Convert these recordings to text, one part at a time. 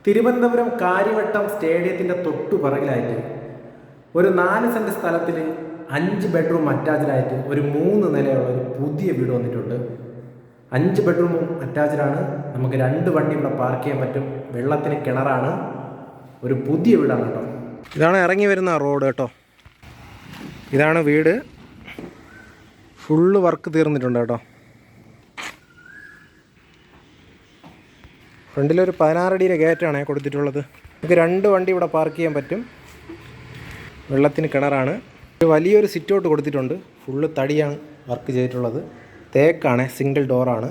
തിരുവനന്തപുരം കാര്യവട്ടം സ്റ്റേഡിയത്തിൻ്റെ തൊട്ടു പുറകിലായിട്ട് ഒരു 4 സെൻറ്റ് സ്ഥലത്തിൽ 5 ബെഡ്റൂം അറ്റാച്ച്ഡായിട്ട് ഒരു 3 നിലയുള്ള ഒരു പുതിയ വീട് വന്നിട്ടുണ്ട്. 5 ബെഡ്റൂമും അറ്റാച്ച്ഡാണ്. നമുക്ക് 2 വണ്ടി ഇവിടെ പാർക്ക് ചെയ്യാൻ പറ്റും. വെള്ളത്തിന് കിണറാണ്. ഒരു പുതിയ വീടാണ് കേട്ടോ. ഇതാണ് ഇറങ്ങി വരുന്ന റോഡ് കേട്ടോ. ഇതാണ് വീട്. ഫുള്ള് വർക്ക് തീർന്നിട്ടുണ്ട് കേട്ടോ. ഫ്രണ്ടിലൊരു 16 അടിയുടെ ഗേറ്റാണ് കൊടുത്തിട്ടുള്ളത്. നമുക്ക് 2 വണ്ടി ഇവിടെ പാർക്ക് ചെയ്യാൻ പറ്റും. വെള്ളത്തിന് കിണറാണ്. ഒരു വലിയൊരു സിറ്റ് ഔട്ട് കൊടുത്തിട്ടുണ്ട്. ഫുള്ള് തടിയാണ് വർക്ക് ചെയ്തിട്ടുള്ളത്. തേക്കാണ്, സിംഗിൾ ഡോറാണ്.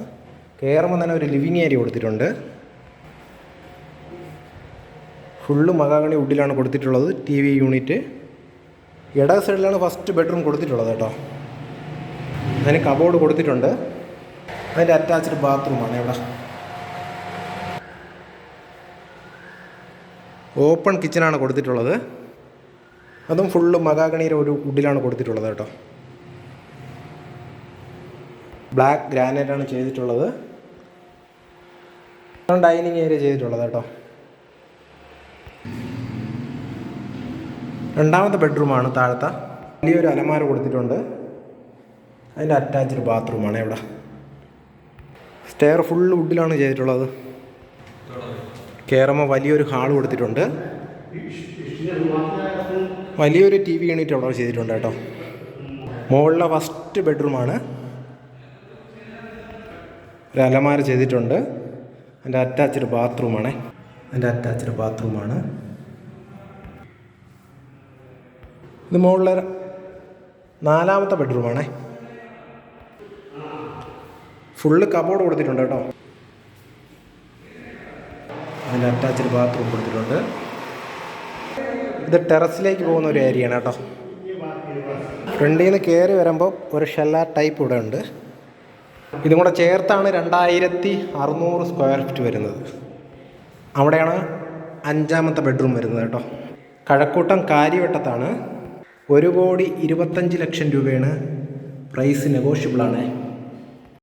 കയറുമ്പോൾ തന്നെ ഒരു ലിവിങ് ഏരിയ കൊടുത്തിട്ടുണ്ട്. ഫുള്ള് മഹാഗണി വുഡിലാണ് കൊടുത്തിട്ടുള്ളത്. TV unit. ഇട സൈഡിലാണ് ഫസ്റ്റ് ബെഡ്റൂം കൊടുത്തിട്ടുള്ളത് കേട്ടോ. അതിന് കബോർഡ് കൊടുത്തിട്ടുണ്ട്. അതിൻ്റെ അറ്റാച്ച്ഡ് ബാത്റൂമാണ് ഇവിടെ. ഓപ്പൺ കിച്ചനാണ് കൊടുത്തിട്ടുള്ളത്. അതും ഫുള്ള് മഹാഗണിയുടെ ഒരു വുഡിലാണ് കൊടുത്തിട്ടുള്ളത് കേട്ടോ. ബ്ലാക്ക് ഗ്രാനൈറ്റാണ് ചെയ്തിട്ടുള്ളത്. ഡൈനിങ് ഏരിയ ചെയ്തിട്ടുള്ളത് കേട്ടോ. രണ്ടാമത്തെ ബെഡ്റൂമാണ് താഴത്തെ. വലിയൊരു അലമാര കൊടുത്തിട്ടുണ്ട്. അതിൻ്റെ അറ്റാച്ച്ഡ് ബാത്റൂമാണ് ഇവിടെ. സ്റ്റെയർ ഫുള്ള് വുഡിലാണ് ചെയ്തിട്ടുള്ളത്. കയറുമ്പോൾ വലിയൊരു ഹാൾ കൊടുത്തിട്ടുണ്ട്. വലിയൊരു TV യൂണിറ്റ് അവിടെ ചെയ്തിട്ടുണ്ട് കേട്ടോ. മുകളിലെ ഫസ്റ്റ് ബെഡ്റൂമാണ്. ഒരു അലമാര ചെയ്തിട്ടുണ്ട്. അതിൻ്റെ അറ്റാച്ച്ഡ് ബാത്റൂമാണ്. ഇത് മുകളിലെ 4ാമത്തെ ബെഡ്റൂമാണ്. ഫുള്ള് കബോർഡ് കൊടുത്തിട്ടുണ്ട് കേട്ടോ. അതിൻ്റെ അറ്റാച്ച്ഡ് ബാത്റൂം കൊടുത്തിട്ടുണ്ട്. ഇത് ടെറസിലേക്ക് പോകുന്ന ഒരു ഏരിയയാണ് കേട്ടോ. ഫ്രണ്ടിൽ നിന്ന് കയറി വരുമ്പോൾ ഒരു ഷെല്ലാർ ടൈപ്പ് ഇവിടെ ഉണ്ട്. ഇതും കൂടെ ചേർത്താണ് 2600 സ്ക്വയർ ഫീറ്റ് വരുന്നത്. അവിടെയാണ് 5ാമത്തെ ബെഡ്റൂം വരുന്നത് കേട്ടോ. കഴക്കൂട്ടം കാര്യവട്ടത്താണ്. 1,25,00,000 രൂപയാണ്. പ്രൈസ് നെഗോഷ്യബിളാണ്.